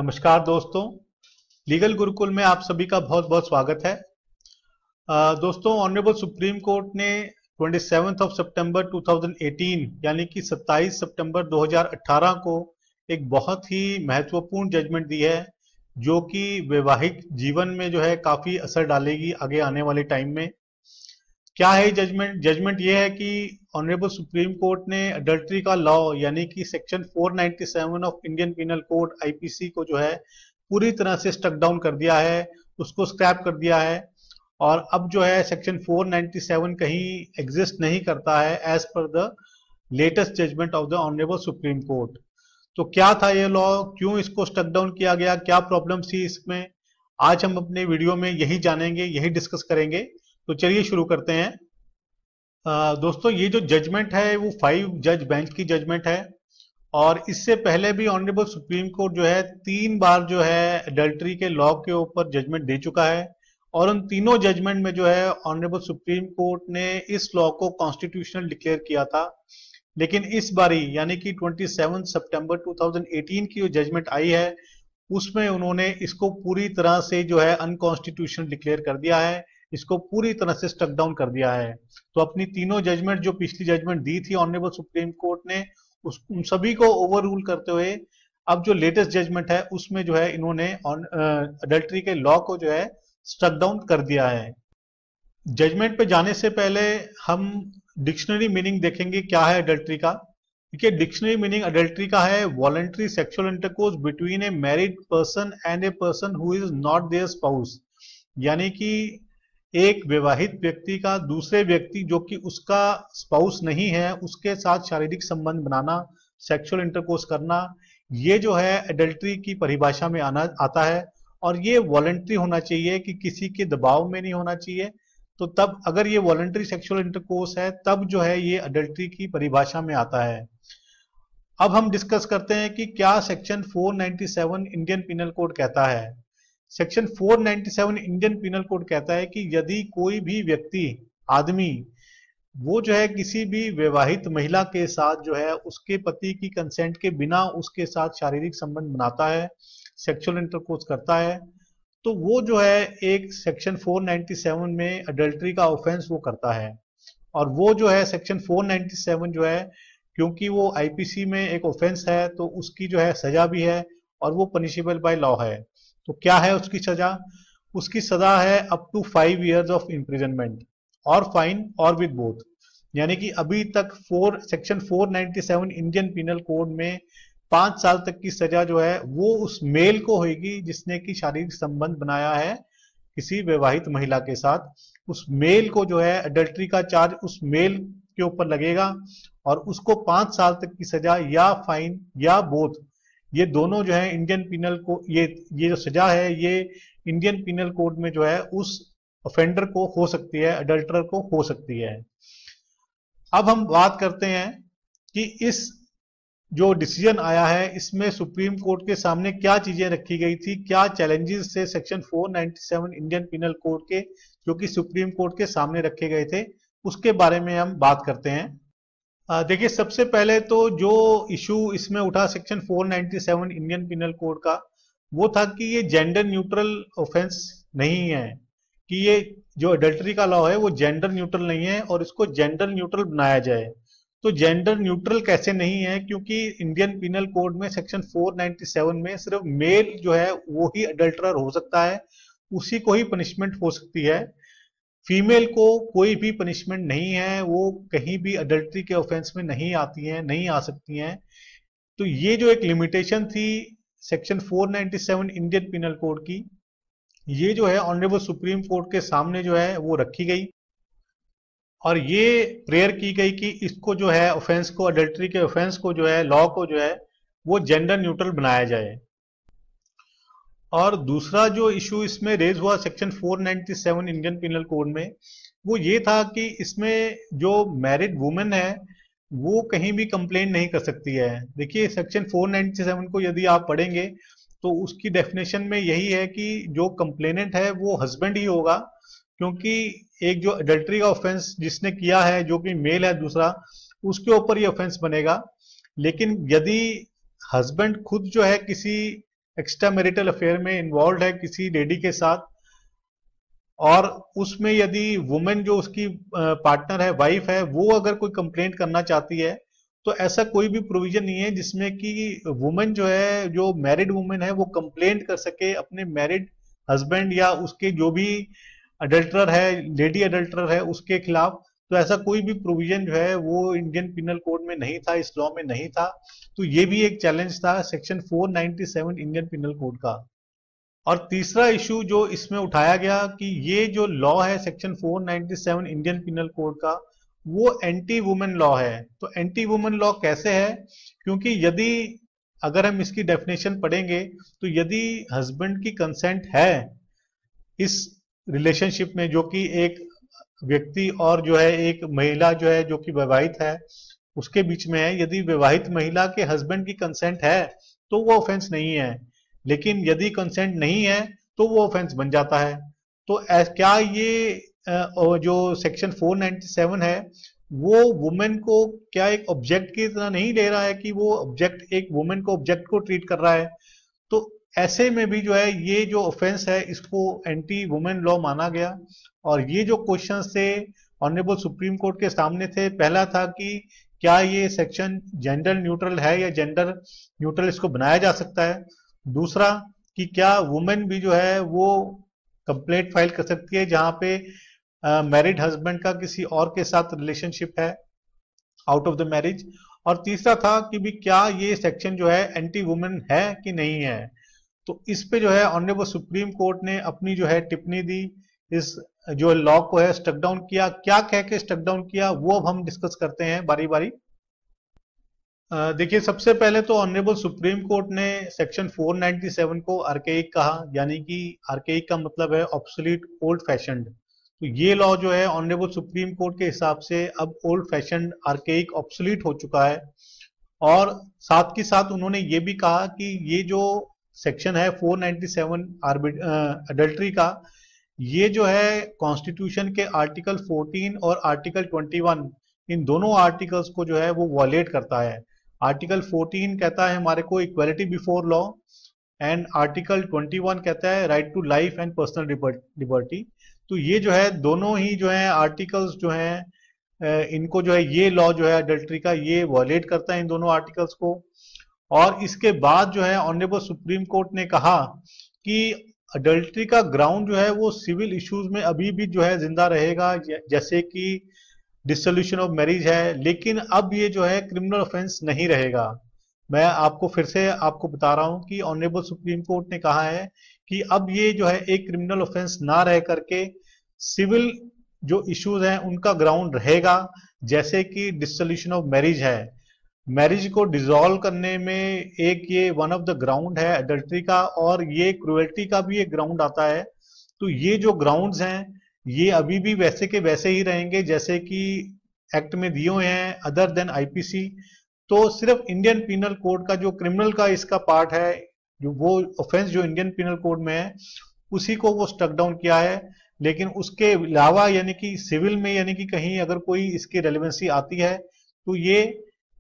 नमस्कार दोस्तों, लीगल गुरुकुल में आप सभी का बहुत बहुत स्वागत है। दोस्तों, ऑनरेबल सुप्रीम कोर्ट ने 27 सितंबर 2018 यानी कि 27 सितंबर 2018 को एक बहुत ही महत्वपूर्ण जजमेंट दी है, जो कि वैवाहिक जीवन में जो है काफी असर डालेगी आगे आने वाले टाइम में। क्या है जजमेंट ये है कि ऑनरेबल सुप्रीम कोर्ट ने अडल्ट्री का लॉ यानी कि section 497 of Indian penal code IPC को जो है पूरी तरह से स्टक डाउन कर दिया है, उसको स्क्रैप कर दिया है। और अब जो है सेक्शन 497 कहीं एग्जिस्ट नहीं करता है as per the latest judgment of the honourable Supreme Court. तो क्या था ये लॉ, क्यों इसको स्टक डाउन किया गया, क्या प्रॉब्लम थी इसमें, आज हम अपने वीडियो में यही जानेंगे, यही डिस्कस करेंगे। तो चलिए शुरू करते हैं। दोस्तों, ये जो जजमेंट है वो 5 जज बेंच की जजमेंट है, और इससे पहले भी ऑनरेबल सुप्रीम कोर्ट जो है 3 बार जो है अडल्ट्री के लॉ के ऊपर जजमेंट दे चुका है। और उन तीनों जजमेंट में जो है ऑनरेबल सुप्रीम कोर्ट ने इस लॉ को कॉन्स्टिट्यूशनल डिक्लेयर किया था। लेकिन इस बारी यानी कि 27 सितंबर 2018 की जो जजमेंट आई है उसमें उन्होंने इसको पूरी तरह से जो है अनकॉन्स्टिट्यूशनल डिक्लेयर कर दिया है, इसको पूरी तरह से स्टक डाउन कर दिया है। तो अपनी तीनों जजमेंट जो पिछली जजमेंट दी थी ऑनरेबल सुप्रीम कोर्ट ने उन सभी को ओवर रूल करते हुए अब जो लेटेस्ट जजमेंट है उसमें जो है इन्होंने अडल्ट्री के लॉ को जो है स्टक डाउन कर दिया है। जजमेंट पे जाने से पहले हम डिक्शनरी मीनिंग देखेंगे क्या है अडल्ट्री का। देखिए, डिक्शनरी मीनिंग अडल्ट्री का है voluntary sexual intercourse between a married person and a person who is not their spouse. यानी कि एक विवाहित व्यक्ति का दूसरे व्यक्ति जो कि उसका स्पाउस नहीं है उसके साथ शारीरिक संबंध बनाना, सेक्सुअल इंटरकोर्स करना, ये जो है एडल्ट्री की परिभाषा में आता है। और ये वॉलंटरी होना चाहिए कि किसी के दबाव में नहीं होना चाहिए। तो तब अगर ये वॉलंटरी सेक्सुअल इंटरकोर्स है तब जो है ये एडल्ट्री की परिभाषा में आता है। अब हम डिस्कस करते हैं कि क्या सेक्शन 497 इंडियन पिनल कोड कहता है। सेक्शन 497 इंडियन पिनल कोड कहता है कि यदि कोई भी व्यक्ति, आदमी, वो जो है किसी भी विवाहित महिला के साथ जो है उसके पति की कंसेंट के बिना उसके साथ शारीरिक संबंध बनाता है, सेक्सुअल इंटरकोर्स करता है, तो वो जो है एक सेक्शन 497 में अडल्ट्री का ऑफेंस वो करता है। और वो जो है सेक्शन 497 जो है, क्योंकि वो आईपीसी में एक ऑफेंस है तो उसकी जो है सजा भी है और वो पनिशेबल बाय लॉ है। तो क्या है उसकी सजा? उसकी सजा है up to 5 years of imprisonment और फाइन और विद बोथ। यानी कि अभी तक सेक्शन 497 इंडियन पिनल कोड में 5 साल तक की सजा जो है वो उस मेल को होगी जिसने की शारीरिक संबंध बनाया है किसी विवाहित महिला के साथ। उस मेल को जो है अडल्ट्री का चार्ज उस मेल के ऊपर लगेगा और उसको 5 साल तक की सजा या फाइन या बोथ, ये दोनों जो है इंडियन पिनल को ये जो सजा है ये इंडियन पिनल कोड में जो है उस ऑफेंडर को हो सकती है, अडल्टरर को हो सकती है। अब हम बात करते हैं कि इस जो डिसीजन आया है इसमें सुप्रीम कोर्ट के सामने क्या चीजें रखी गई थी, क्या चैलेंजेस थे सेक्शन 497 इंडियन पिनल कोड के जो कि सुप्रीम कोर्ट के सामने रखे गए थे, उसके बारे में हम बात करते हैं। देखिए, सबसे पहले तो जो इशू इसमें उठा सेक्शन 497 इंडियन पिनल कोड का, वो था कि ये जेंडर न्यूट्रल ऑफेंस नहीं है, कि ये जो अडल्ट्री का लॉ है वो जेंडर न्यूट्रल नहीं है और इसको जेंडर न्यूट्रल बनाया जाए। तो जेंडर न्यूट्रल कैसे नहीं है? क्योंकि इंडियन पिनल कोड में सेक्शन 497 में सिर्फ मेल जो है वो ही अडल्टरर हो सकता है, उसी को ही पनिशमेंट हो सकती है। फीमेल को कोई भी पनिशमेंट नहीं है, वो कहीं भी अडल्ट्री के ऑफेंस में नहीं आती हैं, नहीं आ सकती हैं। तो ये जो एक लिमिटेशन थी सेक्शन 497 इंडियन पिनल कोड की, ये जो है ऑनरेबल सुप्रीम कोर्ट के सामने जो है वो रखी गई और ये प्रेयर की गई कि इसको जो है ऑफेंस को, अडल्ट्री के ऑफेंस को जो है, लॉ को जो है वो जेंडर न्यूट्रल बनाया जाए। और दूसरा जो इशू इसमें रेज हुआ सेक्शन 497 इंडियन पिनल कोड में, वो ये था कि इसमें जो मैरिड वुमेन है वो कहीं भी कंप्लेंट नहीं कर सकती है। देखिए, सेक्शन 497 को यदि आप पढ़ेंगे तो उसकी डेफिनेशन में यही है कि जो कंप्लेनेंट है वो हस्बैंड ही होगा, क्योंकि एक जो अडल्ट्री का ऑफेंस जिसने किया है जो कि मेल है दूसरा, उसके ऊपर ये ऑफेंस बनेगा। लेकिन यदि हस्बैंड खुद जो है किसी एक्स्ट्रा मैरिटल अफेयर में इन्वॉल्व है किसी लेडी के साथ, और उसमें यदि वुमेन जो उसकी पार्टनर है, वाइफ है, वो अगर कोई कंप्लेंट करना चाहती है, तो ऐसा कोई भी प्रोविजन नहीं है जिसमें कि वुमेन जो है, जो मैरिड वुमेन है, वो कंप्लेंट कर सके अपने मैरिड हस्बैंड या उसके जो भी अडल्टरर है, लेडी अडल्टरर है, उसके खिलाफ। तो ऐसा कोई भी प्रोविजन जो है वो इंडियन पिनल कोड में नहीं था, इस लॉ में नहीं था। तो ये भी एक चैलेंज था सेक्शन 497 इंडियन पिनल कोड का। और तीसरा इशू जो इसमें उठाया गया कि ये जो लॉ है सेक्शन 497 इंडियन पिनल कोड का, वो एंटी वुमेन लॉ है। तो एंटी वुमेन लॉ कैसे है? क्योंकि यदि अगर हम इसकी डेफिनेशन पढ़ेंगे, तो यदि हस्बैंड की कंसेंट है इस रिलेशनशिप में, जो कि एक व्यक्ति और जो है एक महिला जो है जो कि विवाहित है उसके बीच में है, यदि विवाहित महिला के हस्बैंड की कंसेंट है तो वो ऑफेंस नहीं है। लेकिन यदि कंसेंट नहीं है तो वो ऑफेंस बन जाता है। तो क्या ये जो सेक्शन 497 है वो वुमेन को क्या एक ऑब्जेक्ट की तरह नहीं ले रहा है कि वो ऑब्जेक्ट, एक वुमेन को ऑब्जेक्ट को ट्रीट कर रहा है? तो ऐसे में भी जो है ये जो ऑफेंस है इसको एंटी वुमेन लॉ माना गया। और ये जो क्वेश्चन थे ऑनरेबल सुप्रीम कोर्ट के सामने थे, पहला था कि क्या ये सेक्शन जेंडर न्यूट्रल है या जेंडर न्यूट्रल इसको बनाया जा सकता है। दूसरा कि क्या वुमेन भी जो है वो कंप्लेंट फाइल कर सकती है जहां पे मैरिड हस्बैंड का किसी और के साथ रिलेशनशिप है आउट ऑफ द मैरिज। और तीसरा था कि भी क्या ये सेक्शन जो है एंटी वुमेन है कि नहीं है। तो इस पे जो है ऑनरेबल सुप्रीम कोर्ट ने अपनी जो है टिप्पणी दी, इस जो लॉ को है स्टक डाउन किया। क्या कह के स्टक डाउन किया वो अब हम डिस्कस करते हैं बारी बारी। देखिए, सबसे पहले तो ऑनरेबल सुप्रीम कोर्ट ने सेक्शन 497 को आर्केइक कहा, यानी कि आर्केइक का मतलब है ऑब्सोलीट, ओल्ड फैशन्ड। तो ये लॉ जो है ऑनरेबल सुप्रीम कोर्ट के हिसाब से अब ओल्ड फैशन्ड, आर्केइक, ऑब्सोलीट हो चुका है। और साथ के साथ उन्होंने ये भी कहा कि ये जो सेक्शन है 497 अडल्ट्री का, ये जो है कॉन्स्टिट्यूशन के आर्टिकल 14 और आर्टिकल 21, इन दोनों आर्टिकल्स को जो है वो वॉलेट करता है। आर्टिकल 14 कहता है हमारे को equality before law, and article 21 कहता है right to life and personal liberty. तो ये जो है दोनों ही जो है आर्टिकल्स जो है इनको जो है ये लॉ जो है अडल्ट्री का ये वॉलेट करता है इन दोनों आर्टिकल्स को। और इसके बाद जो है ऑनरेबल सुप्रीम कोर्ट ने कहा कि अडल्ट्री का ग्राउंड जो है वो सिविल इश्यूज में अभी भी जो है जिंदा रहेगा, जैसे कि डिसोल्यूशन ऑफ मैरिज है, लेकिन अब ये जो है क्रिमिनल ऑफेंस नहीं रहेगा। मैं आपको फिर से आपको बता रहा हूं कि ऑनरेबल सुप्रीम कोर्ट ने कहा है कि अब ये जो है एक क्रिमिनल ऑफेंस ना रह करके सिविल जो इश्यूज हैं उनका ग्राउंड रहेगा, जैसे कि डिसोल्यूशन ऑफ मैरिज है। मैरिज को डिसॉल्व करने में एक ये वन ऑफ द ग्राउंड है अडल्ट्री का, और ये क्रुएल्टी का भी एक ग्राउंड आता है। तो ये जो ग्राउंड्स हैं ये अभी भी वैसे के वैसे ही रहेंगे जैसे कि एक्ट में दिए हुए हैं, अदर देन आईपीसी। तो सिर्फ इंडियन पिनल कोड का जो क्रिमिनल का इसका पार्ट है, जो वो ऑफेंस जो इंडियन पिनल कोड में है, उसी को वो स्टक डाउन किया है। लेकिन उसके अलावा यानी कि सिविल में यानी कि कहीं अगर कोई इसकी रेलेवेंसी आती है तो ये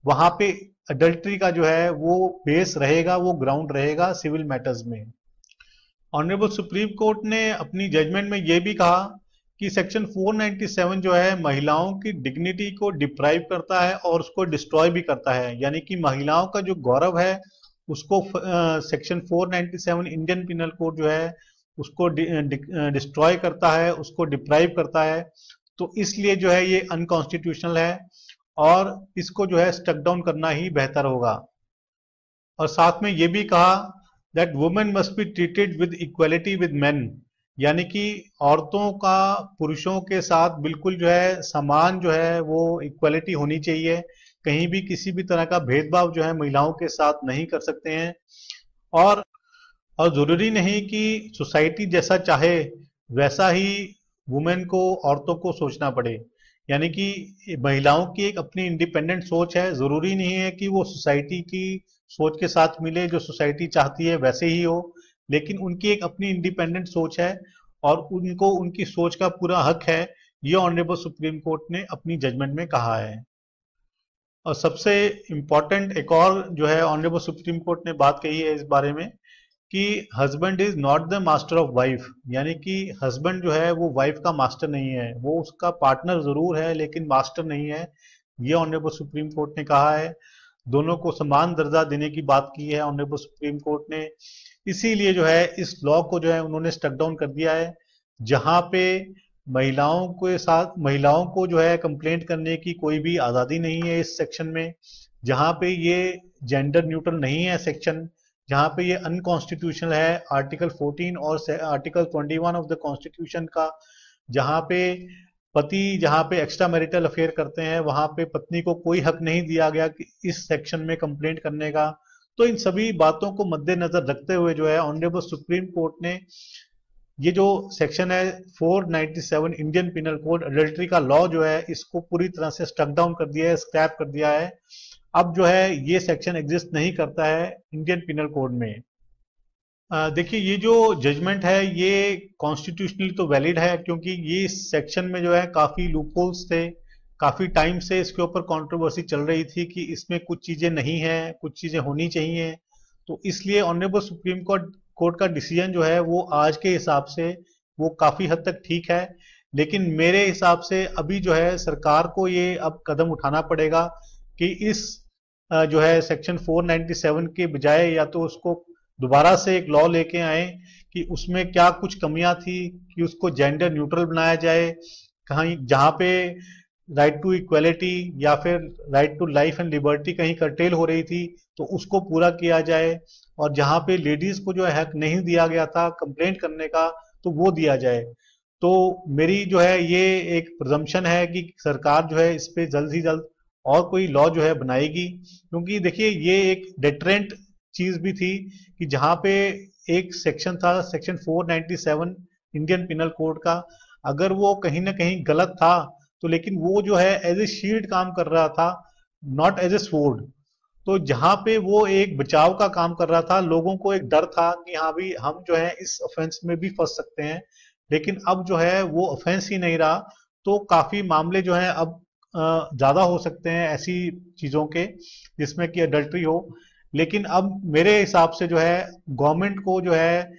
वहां पे अडल्ट्री का जो है वो बेस रहेगा, वो ग्राउंड रहेगा सिविल मैटर्स में। ऑनरेबल सुप्रीम कोर्ट ने अपनी जजमेंट में ये भी कहा कि सेक्शन 497 जो है महिलाओं की डिग्निटी को डिप्राइव करता है और उसको डिस्ट्रॉय भी करता है, यानी कि महिलाओं का जो गौरव है उसको सेक्शन 497 इंडियन पिनल कोड जो है उसको डिस्ट्रॉय करता है, उसको डिप्राइव करता है। तो इसलिए जो है ये अनकॉन्स्टिट्यूशनल है और इसको जो है स्टक डाउन करना ही बेहतर होगा। और साथ में ये भी कहा that women must be treated with equality with main, यानी कि औरतों का पुरुषों के साथ बिल्कुल जो है समान जो है वो इक्वालिटी होनी चाहिए। कहीं भी किसी भी तरह का भेदभाव जो है महिलाओं के साथ नहीं कर सकते हैं। और जरूरी नहीं कि सोसाइटी जैसा चाहे वैसा ही वुमेन को, औरतों को सोचना पड़े। यानी कि महिलाओं की एक अपनी इंडिपेंडेंट सोच है, जरूरी नहीं है कि वो सोसाइटी की सोच के साथ मिले, जो सोसाइटी चाहती है वैसे ही हो, लेकिन उनकी एक अपनी इंडिपेंडेंट सोच है और उनको उनकी सोच का पूरा हक है। ये ऑनरेबल सुप्रीम कोर्ट ने अपनी जजमेंट में कहा है। और सबसे इंपॉर्टेंट एक और जो है ऑनरेबल सुप्रीम कोर्ट ने बात कही है इस बारे में कि husband is not the master of wife, यानी कि हस्बैंड जो है वो वाइफ का मास्टर नहीं है, वो उसका पार्टनर जरूर है लेकिन मास्टर नहीं है। ये ऑनरेबल सुप्रीम कोर्ट ने कहा है। दोनों को समान दर्जा देने की बात की है ऑनरेबल सुप्रीम कोर्ट ने। इसीलिए जो है इस लॉ को जो है उन्होंने स्टक डाउन कर दिया है, जहां पे महिलाओं को जो है कंप्लेंट करने की कोई भी आजादी नहीं है इस सेक्शन में, जहां पे ये जेंडर न्यूट्रल नहीं है सेक्शन, जहां पे ये अनकॉन्स्टिट्यूशनल है आर्टिकल 14 और आर्टिकल 21 ऑफ द कॉन्स्टिट्यूशन का, जहां पे पति जहां पे एक्स्ट्रा मैरिटल अफेयर करते हैं वहां पे पत्नी को कोई हक नहीं दिया गया कि इस सेक्शन में कंप्लेंट करने का। तो इन सभी बातों को मद्देनजर रखते हुए जो है ऑनरेबल सुप्रीम कोर्ट ने ये जो सेक्शन है 497 इंडियन पिनल कोड अडल्ट्री का लॉ जो है इसको पूरी तरह से स्टक डाउन कर दिया है, स्क्रैप कर दिया है। अब जो है ये सेक्शन एग्जिस्ट नहीं करता है इंडियन पिनल कोड में। देखिए ये जो जजमेंट है ये कॉन्स्टिट्यूशनली तो वैलिड है, क्योंकि ये सेक्शन में जो है काफी लूपहोल्स थे, काफी टाइम से इसके ऊपर कंट्रोवर्सी चल रही थी कि इसमें कुछ चीजें नहीं है, कुछ चीजें होनी चाहिए। तो इसलिए ऑनरेबल सुप्रीम कोर्ट का डिसीजन जो है वो आज के हिसाब से वो काफी हद तक ठीक है। लेकिन मेरे हिसाब से अभी जो है सरकार को ये अब कदम उठाना पड़ेगा कि इस जो है सेक्शन 497 के बजाय या तो उसको दोबारा से एक लॉ लेके आए कि उसमें क्या कुछ कमियां थी कि उसको जेंडर न्यूट्रल बनाया जाए, कहीं जहां पे राइट टू इक्वलिटी या फिर right to life and liberty कहीं कर्टेल हो रही थी तो उसको पूरा किया जाए, और जहां पे लेडीज को जो है हक नहीं दिया गया था कंप्लेंट करने का तो वो दिया जाए। तो मेरी जो है ये एक प्रजम्पशन है कि सरकार जो है इस पे जल्द ही जल्द और कोई लॉ जो है बनाएगी, क्योंकि देखिए ये एक डेटरेंट चीज भी थी कि जहां पे एक सेक्शन था सेक्शन 497 इंडियन पिनल कोड का, अगर वो कहीं ना कहीं गलत था तो लेकिन वो जो है एज ए शील्ड काम कर रहा था, नॉट एज ए स्वॉर्ड। तो जहां पे वो एक बचाव का काम कर रहा था, लोगों को एक डर था कि हाँ भी हम जो है इस ऑफेंस में भी फंस सकते हैं, लेकिन अब जो है वो ऑफेंस ही नहीं रहा। तो काफी मामले जो है अब ज्यादा हो सकते हैं ऐसी चीजों के जिसमें कि अडल्ट्री हो। लेकिन अब मेरे हिसाब से जो है गवर्नमेंट को जो है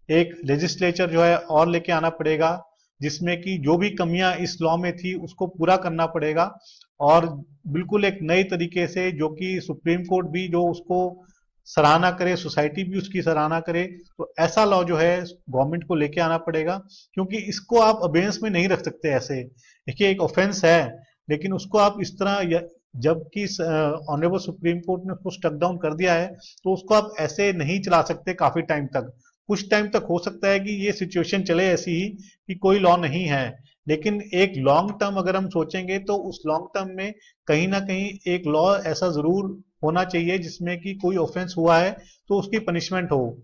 एक लेजिस्लेचर जो है और लेके आना पड़ेगा, जिसमें कि जो भी कमियां इस लॉ में थी उसको पूरा करना पड़ेगा, और बिल्कुल एक नई तरीके से जो कि सुप्रीम कोर्ट भी जो उसको सराहना करे, सोसाइटी भी उसकी सराहना करे, तो ऐसा लॉ जो है गवर्नमेंट को लेके आना पड़ेगा। क्योंकि इसको आप अबेंस में नहीं रख सकते ऐसे, देखिए एक ऑफेंस है लेकिन उसको आप इस तरह, जबकि ऑनरेबल सुप्रीम कोर्ट ने उसको स्टक डाउन कर दिया है तो उसको आप ऐसे नहीं चला सकते काफी टाइम तक। कुछ टाइम तक हो सकता है कि ये सिचुएशन चले ऐसी ही कि कोई लॉ नहीं है, लेकिन एक लॉन्ग टर्म अगर हम सोचेंगे तो उस लॉन्ग टर्म में कहीं ना कहीं एक लॉ ऐसा जरूर होना चाहिए जिसमें कि कोई ऑफेंस हुआ है तो उसकी पनिशमेंट हो।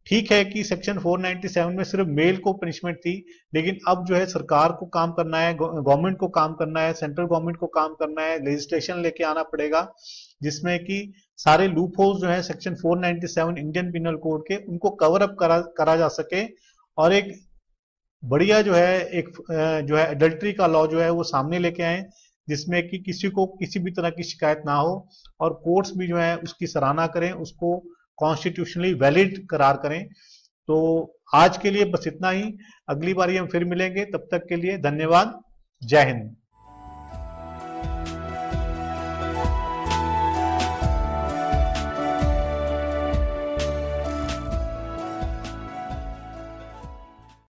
ठीक है कि सेक्शन 497 में सिर्फ मेल को पनिशमेंट थी, लेकिन अब जो है सरकार को काम करना है, गवर्नमेंट को काम करना है, सेंट्रल गवर्नमेंट को काम करना है, लेजिस्लेशन लेके आना पड़ेगा जिसमें कि सारे लूप होल्स जो है सेक्शन 497 इंडियन पिनल कोड के उनको कवर अप करा जा सके, और एक बढ़िया जो है एक जो है एडल्ट्री का लॉ जो है वो सामने लेके आए जिसमें कि किसी को किसी भी तरह की शिकायत ना हो, और कोर्ट्स भी जो है उसकी सराहना करें, उसको कॉन्स्टिट्यूशनली वैलिड करार करें। तो आज के लिए बस इतना ही, अगली बार हम फिर मिलेंगे, तब तक के लिए धन्यवाद, जय हिंद।